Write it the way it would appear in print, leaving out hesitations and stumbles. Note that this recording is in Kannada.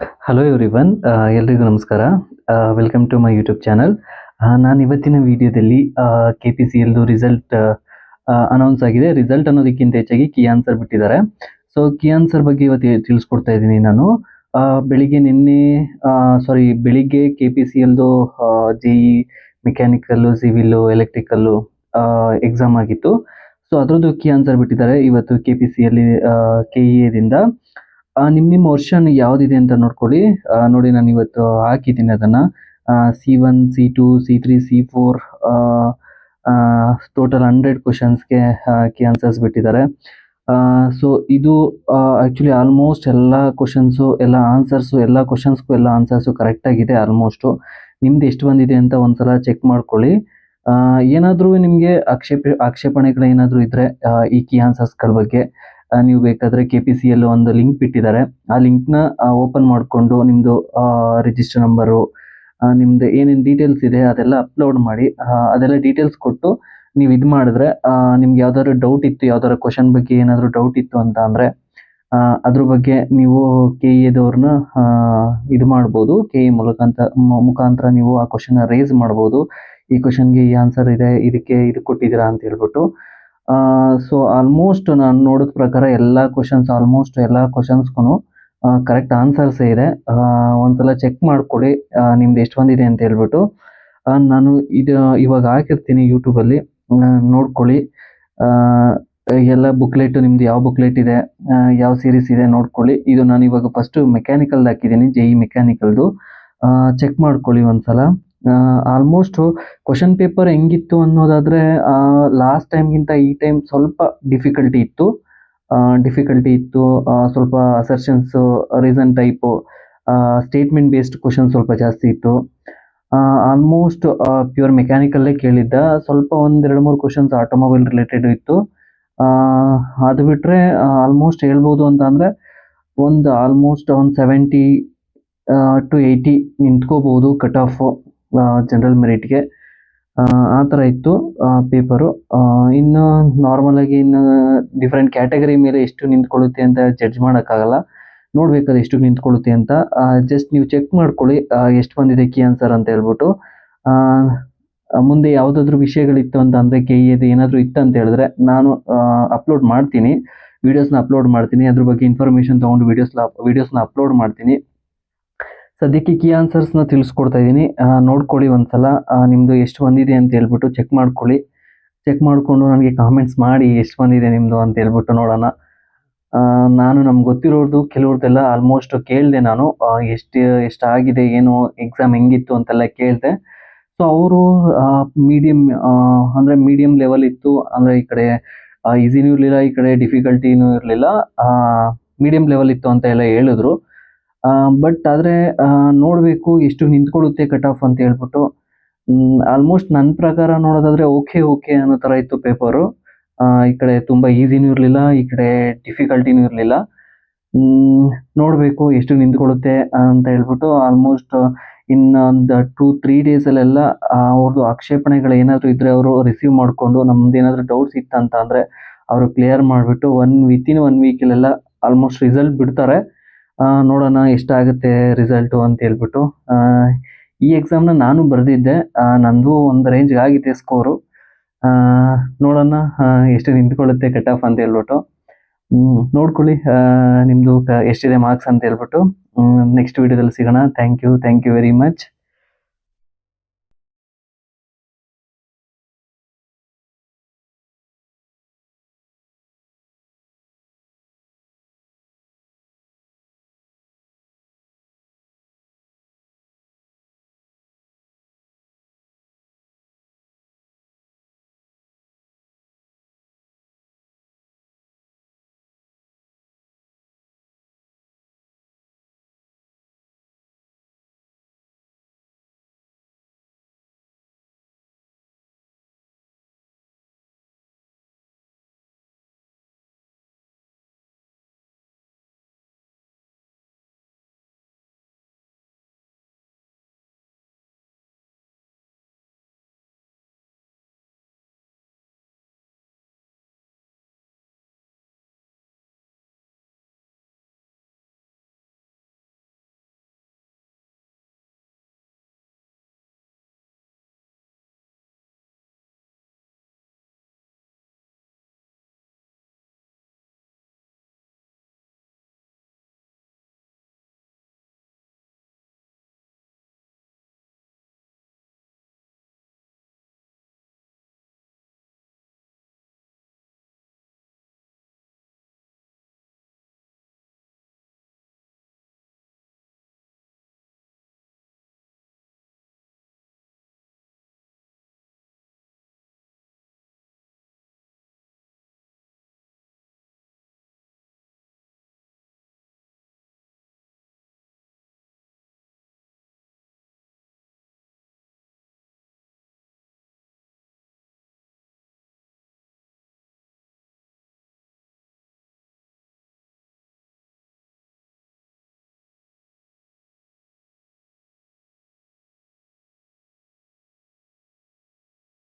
ಹಲೋ ಎವ್ರಿವನ್, ಎಲ್ರಿಗೂ ನಮಸ್ಕಾರ. Welcome to my YouTube channel. ನಾನು ಇವತ್ತಿನ ವಿಡಿಯೋದಲ್ಲಿ ಕೆ ಪಿ ಸಿ ಎಲ್ದು ರಿಸಲ್ಟ್ ಅನೌನ್ಸ್ ಆಗಿದೆ. ರಿಸಲ್ಟ್ ಅನ್ನೋದಕ್ಕಿಂತ ಹೆಚ್ಚಾಗಿ ಕೀ ಆನ್ಸರ್ ಬಿಟ್ಟಿದ್ದಾರೆ. ಸೊ ಕೀ ಆನ್ಸರ್ ಬಗ್ಗೆ ಇವತ್ತು ತಿಳಿಸ್ಕೊಡ್ತಾ ಇದ್ದೀನಿ ನಾನು. ಬೆಳಿಗ್ಗೆ ಕೆ ಪಿ ಸಿ ಎಲ್ದು J E mechanical, civil, electrical exam ಆಗಿತ್ತು. ಸೊ ಅದರದ್ದು ಕೀ ಆನ್ಸರ್ ಬಿಟ್ಟಿದ್ದಾರೆ ಇವತ್ತು ಕೆ ಪಿ ಸಿ ಎಲ್ಲಿ ಕೆ ಇ ಎದಿಂದ. ನಿಮ್ಮ ವರ್ಷನ್ ಯಾವುದಿದೆ ಅಂತ ನೋಡ್ಕೊಳ್ಳಿ. ನೋಡಿ, ನಾನು ಇವತ್ತು ಹಾಕಿದ್ದೀನಿ ಅದನ್ನು. C1, C2, C3, C4 total 100 ಕ್ವಶನ್ಸ್ಗೆ ಕೀ ಆನ್ಸರ್ಸ್ ಬಿಟ್ಟಿದ್ದಾರೆ. ಸೊ ಇದು ಆ್ಯಕ್ಚುಲಿ ಆಲ್ಮೋಸ್ಟ್ ಎಲ್ಲ ಕ್ವಶನ್ಸು, ಎಲ್ಲ ಆನ್ಸರ್ಸು, ಎಲ್ಲ ಕ್ವಶನ್ಸ್ಗೂ ಎಲ್ಲ ಆನ್ಸರ್ಸು ಕರೆಕ್ಟಾಗಿದೆ ಆಲ್ಮೋಸ್ಟು. ನಿಮ್ದು ಎಷ್ಟು ಬಂದಿದೆ ಅಂತ ಒಂದ್ಸಲ ಚೆಕ್ ಮಾಡ್ಕೊಳ್ಳಿ. ಏನಾದರೂ ನಿಮಗೆ ಆಕ್ಷೇಪಣೆಗಳು ಏನಾದರೂ ಇದ್ದರೆ ಈ ಕೀ ಆನ್ಸರ್ಸ್ಗಳ ಬಗ್ಗೆ ನೀವು ಬೇಕಾದರೆ ಕೆ ಪಿ ಸಿ ಎಲ್ ಒಂದು ಲಿಂಕ್ ಬಿಟ್ಟಿದ್ದಾರೆ. ಆ ಲಿಂಕ್ನ ಓಪನ್ ಮಾಡಿಕೊಂಡು ನಿಮ್ಮದು ರಿಜಿಸ್ಟರ್ ನಂಬರು, ನಿಮ್ಮದು ಏನೇನು ಡೀಟೇಲ್ಸ್ ಇದೆ ಅದೆಲ್ಲ ಅಪ್ಲೋಡ್ ಮಾಡಿ. ಅದೆಲ್ಲ ಡೀಟೇಲ್ಸ್ ಕೊಟ್ಟು ನೀವು ಇದು ಮಾಡಿದ್ರೆ, ನಿಮ್ಗೆ ಯಾವ್ದಾದ್ರು ಡೌಟ್ ಇತ್ತು, ಯಾವ್ದಾದ್ರು ಕ್ವಶನ್ ಬಗ್ಗೆ ಏನಾದರೂ ಡೌಟ್ ಇತ್ತು ಅಂತ ಅಂದರೆ ಅದ್ರ ಬಗ್ಗೆ ನೀವು ಕೆ ಇ ಎದವ್ರನ್ನ ಇದು ಮಾಡ್ಬೋದು. ಕೆ ಇ ಮುಖಾಂತರ ನೀವು ಆ ಕ್ವಶನ್ನ ರೇಸ್ ಮಾಡ್ಬೋದು. ಈ ಕ್ವಶನ್ಗೆ ಈ ಆನ್ಸರ್ ಇದೆ, ಇದಕ್ಕೆ ಇದು ಕೊಟ್ಟಿದ್ದೀರಾ ಅಂತ ಹೇಳ್ಬಿಟ್ಟು. ಸೊ ಆಲ್ಮೋಸ್ಟ್ ನಾನು ನೋಡಿದ ಪ್ರಕಾರ ಆಲ್ಮೋಸ್ಟ್ ಎಲ್ಲ ಕ್ವಶನ್ಸ್ಗೂ ಕರೆಕ್ಟ್ ಆನ್ಸರ್ಸೇ ಇದೆ. ಒಂದ್ಸಲ ಚೆಕ್ ಮಾಡ್ಕೊಳ್ಳಿ ನಿಮ್ದು ಎಷ್ಟು ಬಂದಿದೆ ಅಂತ ಹೇಳ್ಬಿಟ್ಟು. ನಾನು ಇವಾಗ ಹಾಕಿರ್ತೀನಿ ಯೂಟ್ಯೂಬಲ್ಲಿ, ನೋಡ್ಕೊಳ್ಳಿ. ಎಲ್ಲ ಬುಕ್ಲೆಟು ನಿಮ್ದು ಯಾವ ಬುಕ್ಲೆಟ್ ಇದೆ, ಯಾವ ಸೀರೀಸ್ ಇದೆ ನೋಡ್ಕೊಳ್ಳಿ. ಇದು ನಾನು ಇವಾಗ ಫಸ್ಟು ಮೆಕ್ಯಾನಿಕಲ್ದು ಹಾಕಿದ್ದೀನಿ, ಜೆ ಇ ಮೆಕ್ಯಾನಿಕಲ್ದು. ಚೆಕ್ ಮಾಡ್ಕೊಳ್ಳಿ ಒಂದ್ಸಲ. ಆಲ್ಮೋಸ್ಟು ಕ್ವಶನ್ ಪೇಪರ್ ಹೆಂಗಿತ್ತು ಅನ್ನೋದಾದರೆ, ಲಾಸ್ಟ್ ಟೈಮ್ಗಿಂತ ಈ ಟೈಮ್ ಸ್ವಲ್ಪ ಡಿಫಿಕಲ್ಟಿ ಇತ್ತು. ಸ್ವಲ್ಪ assertions, reason type, statement based question ಸ್ವಲ್ಪ ಜಾಸ್ತಿ ಇತ್ತು. ಆಲ್ಮೋಸ್ಟ್ ಪ್ಯೂರ್ ಮೆಕ್ಯಾನಿಕಲ್ಲೇ ಕೇಳಿದ್ದ. ಸ್ವಲ್ಪ 1-2-3 ಕ್ವಶನ್ಸ್ ಆಟೋಮೊಬೈಲ್ ರಿಲೇಟೆಡ್ ಇತ್ತು. ಅದು ಬಿಟ್ಟರೆ ಆಲ್ಮೋಸ್ಟ್ ಹೇಳ್ಬೋದು ಅಂತ ಅಂದರೆ ಆಲ್ಮೋಸ್ಟ್ ಒಂದು 70 to 80 ನಿಂತ್ಕೋಬೋದು ಕಟ್ ಆಫು ಜನರಲ್ ಮೆರಿಟ್ಗೆ. ಆ ಥರ ಇತ್ತು ಪೇಪರು. ಇನ್ನು ನಾರ್ಮಲಾಗಿ ಡಿಫ್ರೆಂಟ್ ಕ್ಯಾಟಗರಿ ಮೇಲೆ ಎಷ್ಟು ನಿಂತ್ಕೊಳ್ಳುತ್ತೆ ಅಂತ ಜಡ್ಜ್ ಮಾಡೋಕ್ಕಾಗಲ್ಲ. ನೋಡ್ಬೇಕಾದ್ರೆ ಎಷ್ಟು ನಿಂತ್ಕೊಳ್ಳುತ್ತೆ ಅಂತ ಜಸ್ಟ್ ನೀವು ಚೆಕ್ ಮಾಡ್ಕೊಳ್ಳಿ ಎಷ್ಟು ಬಂದಿದೆ ಕೀ ಆನ್ಸರ್ ಅಂತ ಹೇಳ್ಬಿಟ್ಟು. ಮುಂದೆ ಯಾವುದಾದ್ರೂ ವಿಷಯಗಳಿತ್ತು ಅಂತ ಅಂದರೆ, ಕೆ ಇ ಎದು ಏನಾದರೂ ಇತ್ತು ಅಂತ ಹೇಳಿದ್ರೆ ನಾನು ವೀಡಿಯೋಸ್ನ ಅಪ್ಲೋಡ್ ಮಾಡ್ತೀನಿ. ಅದ್ರ ಬಗ್ಗೆ ಇನ್ಫಾರ್ಮೇಷನ್ ತೊಗೊಂಡು ವೀಡಿಯೋಸ್ನ ಅಪ್ಲೋಡ್ ಮಾಡ್ತೀನಿ. ಸದ್ಯಕ್ಕೆ ಕೀ ಆನ್ಸರ್ಸ್ನ ತಿಳಿಸ್ಕೊಡ್ತಾ ಇದ್ದೀನಿ. ನೋಡ್ಕೊಳ್ಳಿ ಒಂದ್ಸಲ, ನಿಮ್ಮದು ಎಷ್ಟು ಬಂದಿದೆ ಅಂತ ಹೇಳ್ಬಿಟ್ಟು ಚೆಕ್ ಮಾಡ್ಕೊಳ್ಳಿ. ಚೆಕ್ ಮಾಡಿಕೊಂಡು ನನಗೆ ಕಾಮೆಂಟ್ಸ್ ಮಾಡಿ ಎಷ್ಟು ಬಂದಿದೆ ನಿಮ್ಮದು ಅಂತ ಹೇಳ್ಬಿಟ್ಟು ನೋಡೋಣ. ನಾನು ನಮ್ಗೆ ಗೊತ್ತಿರೋದು ಕೆಲವ್ರದ್ದೆಲ್ಲ ಆಲ್ಮೋಸ್ಟ್ ಕೇಳಿದೆ ನಾನು, ಎಷ್ಟಾಗಿದೆ, ಏನು ಎಕ್ಸಾಮ್ ಹೆಂಗಿತ್ತು ಅಂತೆಲ್ಲ ಕೇಳಿದೆ. ಸೊ ಅವರು ಮೀಡಿಯಮ್ ಲೆವೆಲ್ ಇತ್ತು. ಅಂದರೆ ಈ ಕಡೆ ಈಸಿನೂ ಇರಲಿಲ್ಲ, ಈ ಕಡೆ ಡಿಫಿಕಲ್ಟಿನೂ ಇರಲಿಲ್ಲ, ಮೀಡಿಯಮ್ ಲೆವೆಲ್ ಇತ್ತು ಅಂತ ಎಲ್ಲ ಹೇಳಿದ್ರು. ಬಟ್ ಆದರೆ ನೋಡಬೇಕು ಎಷ್ಟು ನಿಂತ್ಕೊಳ್ಳುತ್ತೆ ಕಟ್ ಆಫ್ ಅಂತ ಹೇಳ್ಬಿಟ್ಟು. ಆಲ್ಮೋಸ್ಟ್ ನನ್ನ ಪ್ರಕಾರ ನೋಡೋದಾದರೆ ಓಕೆ ಅನ್ನೋ ಥರ ಇತ್ತು ಪೇಪರು. ಈ ಕಡೆ ತುಂಬ ಈಸಿನೂ ಇರಲಿಲ್ಲ, ಈ ಕಡೆ ಡಿಫಿಕಲ್ಟಿನೂ ಇರಲಿಲ್ಲ. ನೋಡಬೇಕು ಎಷ್ಟು ನಿಂತ್ಕೊಳ್ಳುತ್ತೆ ಅಂತ ಹೇಳ್ಬಿಟ್ಟು. ಆಲ್ಮೋಸ್ಟ್ ಇನ್ನೊಂದು 2-3 ಡೇಸಲ್ಲೆಲ್ಲ ಅವ್ರದ್ದು ಆಕ್ಷೇಪಣೆಗಳು ಏನಾದರೂ ಇದ್ದರೆ ಅವರು ರಿಸೀವ್ ಮಾಡಿಕೊಂಡು, ನಮ್ದು ಏನಾದರೂ ಡೌಟ್ಸ್ ಇತ್ತು ಅಂತ ಅಂದರೆ ಅವರು ಕ್ಲಿಯರ್ ಮಾಡಿಬಿಟ್ಟು ವಿತಿನ್ 1 ವೀಕಲ್ಲೆಲ್ಲ ಆಲ್ಮೋಸ್ಟ್ ರಿಸಲ್ಟ್ ಬಿಡ್ತಾರೆ. ನೋಡೋಣ ಎಷ್ಟಾಗುತ್ತೆ ರಿಸಲ್ಟು ಅಂತ ಹೇಳ್ಬಿಟ್ಟು. ಈ ಎಕ್ಸಾಮ್ನ ನಾನು ಬರೆದಿದ್ದೆ, ನಂದು ಒಂದು ರೇಂಜ್ಗೆ ಆಗಿದೆ ಸ್ಕೋರು. ನೋಡೋಣ ಎಷ್ಟು ನಿಂತ್ಕೊಳ್ಳುತ್ತೆ ಕಟ್ ಆಫ್ ಅಂತ ಹೇಳ್ಬಿಟ್ಟು. ನೋಡ್ಕೊಳ್ಳಿ ನಿಮ್ಮದು ಎಷ್ಟಿದೆ ಮಾರ್ಕ್ಸ್ ಅಂತ ಹೇಳ್ಬಿಟ್ಟು. ನೆಕ್ಸ್ಟ್ ವೀಡಿಯೋದಲ್ಲಿ ಸಿಗೋಣ. Thank you very much.